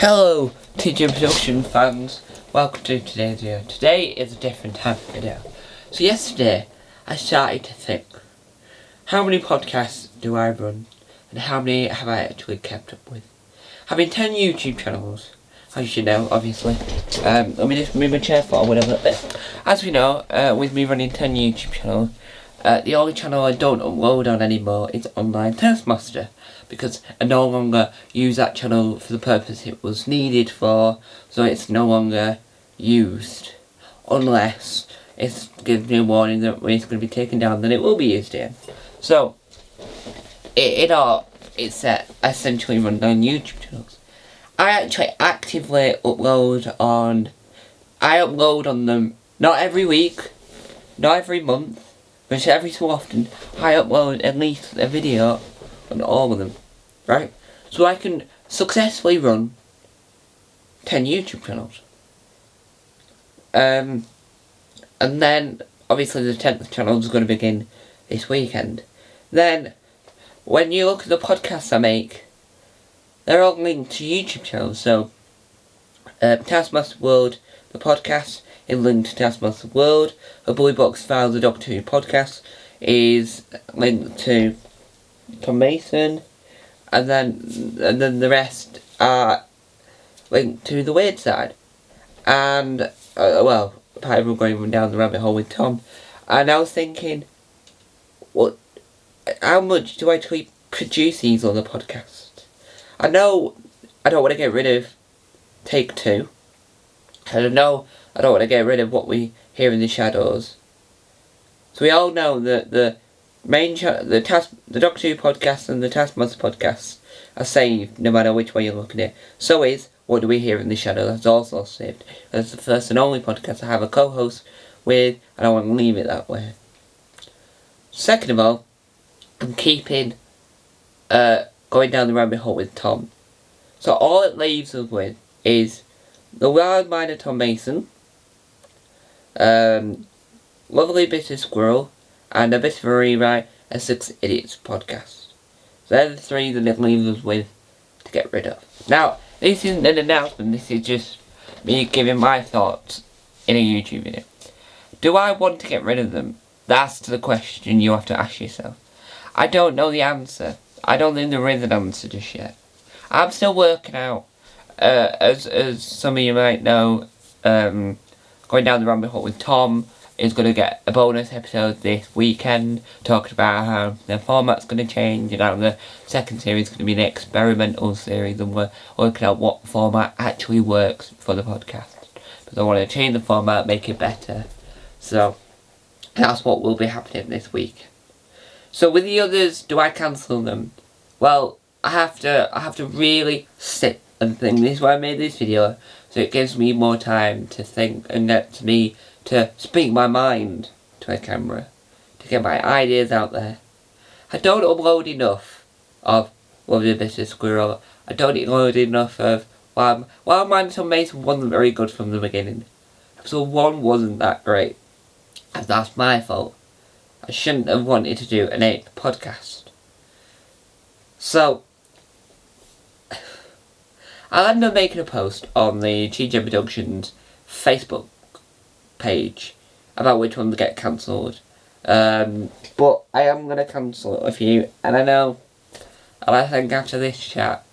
Hello, TJ Production fans. Welcome to today's video. Today is a different type of video. So yesterday, I started to think, how many podcasts do I run? And how many have I actually kept up with? Having 10 YouTube channels, as you know, obviously. Let me just move my chair forward a little bit. As we know, with me running 10 YouTube channels, the only channel I don't upload on anymore is Online Taskmaster, because I no longer use that channel for the purpose it was needed for, so it's no longer used. Unless it gives me a warning that when it's going to be taken down, then it will be used again. So, it's essentially run on YouTube channels. I actually actively upload on them, not every week, not every month, but every so often. I upload at least a video on all of them, right? So I can successfully run 10 YouTube channels. And then, obviously the 10th channel is going to begin this weekend. Then, when you look at the podcasts I make, they're all linked to YouTube channels. So, Taskmaster World, the podcast, is linked to Taskmaster World. A Blue Box Files, the Doctor Who podcast, is linked to Tom Mason. And then the rest are linked to the Weird Side. And, apart from going down the rabbit hole with Tom. And I was thinking, how much do I actually produce these on the podcast? I know I don't want to get rid of Take Two. And I know I don't want to get rid of What We Hear in the Shadows. So we all know that the Doctor Who podcast and the Taskmaster podcast are saved no matter which way you look at it. So is What Do We Hear in the Shadows, that's also saved. That's the first and only podcast I have a co-host with, and I want to leave it that way. Second of all, I'm keeping going down the rabbit hole with Tom. So all it leaves us with is The Wild Mind of Tom Mason, Lovely Bit of Squirrel, and A Bit of a Rewrite, a Six Idiots podcast. So they're the three that it leaves us with to get rid of. Now, this isn't an announcement, this is just me giving my thoughts in a YouTube video. Do I want to get rid of them? That's the question you have to ask yourself. I don't know the answer. I don't think there is an answer just yet. I'm still working out, as some of you might know, going down the rabbit hole with Tom is going to get a bonus episode this weekend talking about how the format's going to change and how the second series is going to be an experimental series, and we're working out what format actually works for the podcast. Because I want to change the format, make it better. So that's what will be happening this week. So with the others, do I cancel them? Well, I have to really sit and think. This is why I made this video, so it gives me more time to think and get me to speak my mind to a camera, to get my ideas out there. I don't upload enough of Lovely Bit of Squirrel. I don't upload enough of Wild Mind of Tom Mason wasn't very good from the beginning. Episode 1 wasn't that great. And that's my fault. I shouldn't have wanted to do an 8th podcast. So, I'll end up making a post on the TJ Productions Facebook page about which ones get cancelled. But I am going to cancel a few, and I think after this chat,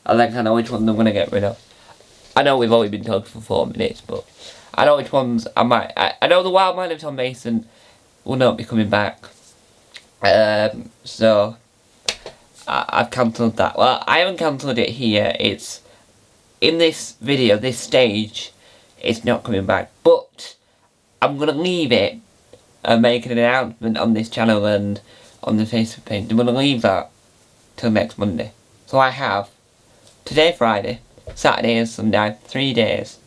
I know which ones I'm going to get rid of. I know we've only been talking for 4 minutes, but I know which ones I might. I know the Wild Mind of Tom Mason will not be coming back. So I've cancelled that. Well, I haven't cancelled it here. It's in this video, this stage. It's not coming back, but I'm gonna leave it and make an announcement on this channel and on the Facebook page. I'm gonna leave that till next Monday. So I have today, Friday, Saturday, and Sunday, 3 days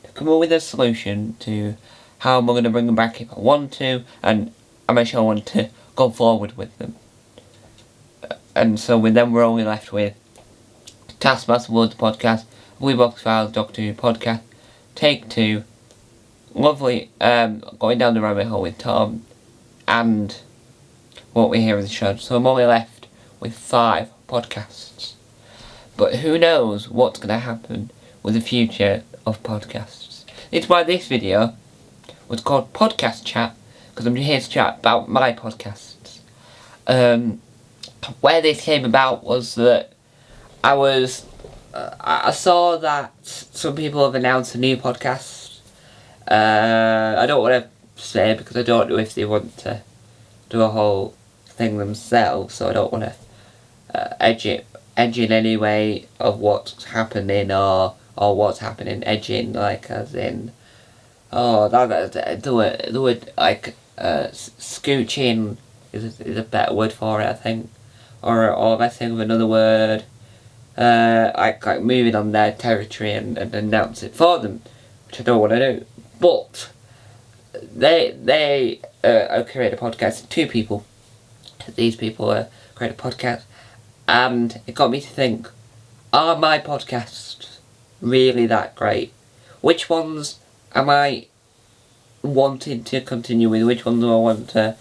to come up with a solution to how am I going to bring them back if I want to, and I'm sure I want to go forward with them. And so with them we're only left with Taskmaster World podcast, Blue Box Files, Doctor Who podcast, Take Two, Lovely, going down the rabbit hole with Tom, and What We Hear in the Shadows. So I'm only left with 5 podcasts. But who knows what's going to happen with the future of podcasts. It's why this video was called Podcast Chat, because I'm here to chat about my podcasts. Where this came about was that I saw that some people have announced a new podcast. I don't want to say because I don't know if they want to do a whole thing themselves, so I don't want to edge in any way of what's happening or what's happening, edging like as in the word like scooching is a better word for it, I think, or am I thinking of another word? Like moving on their territory and announce it for them, which I don't want to do. But they create a podcast. Two people. These people create a podcast, and it got me to think: are my podcasts really that great? Which ones am I wanting to continue with? Which ones do I want to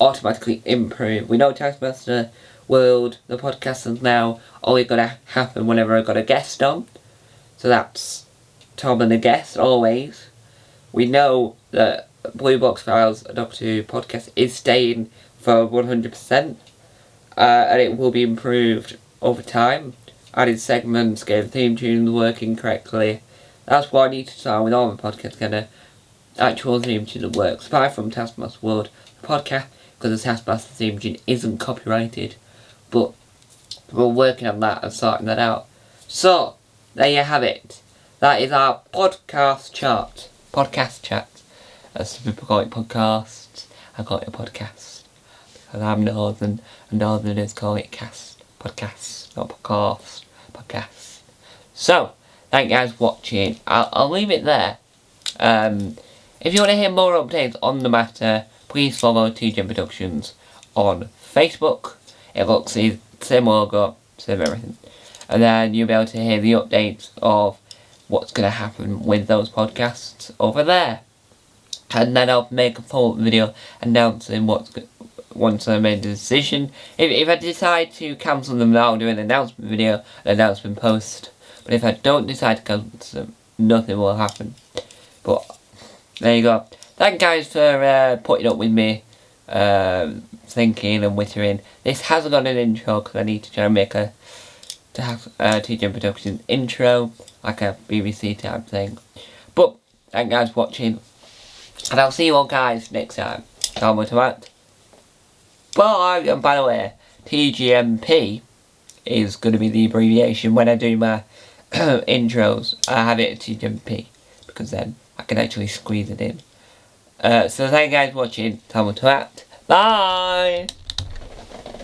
automatically improve? We know Taskmaster World, the podcast is now only going to happen whenever I got a guest on. So that's Tom and a guest, always. We know that Blue Box Files, a Doctor Who podcast, is staying for 100%. And it will be improved over time. Added segments, getting theme tunes working correctly. That's what I need to start with all my podcasts, get an actual theme tune that works. Apart from Taskmaster World, the podcast, because the Taskmaster theme tune isn't copyrighted. But we're working on that and sorting that out. So, there you have it. That is our podcast chart. Podcast chat. As some people call it podcasts, I call it a podcast. Because I'm northern, and northerners call it cast. Podcasts, not podcast. Podcasts. So, thank you guys for watching. I'll leave it there. If you want to hear more updates on the matter, please follow TGM Productions on Facebook. It looks the same logo, same everything. And then you'll be able to hear the updates of what's going to happen with those podcasts over there. And then I'll make a full video announcing once I made the decision. If I decide to cancel them, I'll do an announcement video, an announcement post. But if I don't decide to cancel them, nothing will happen. But there you go. Thank you guys for putting up with me. Thinking and wittering. This hasn't got an intro because I need to try and make a TGM Productions intro, like a BBC type thing. But thank you guys for watching, and I'll see you all guys next time. Bye. And by the way, TGMP is going to be the abbreviation when I do my intros. I have it at TGMP because then I can actually squeeze it in. So thank you guys for watching. Bye.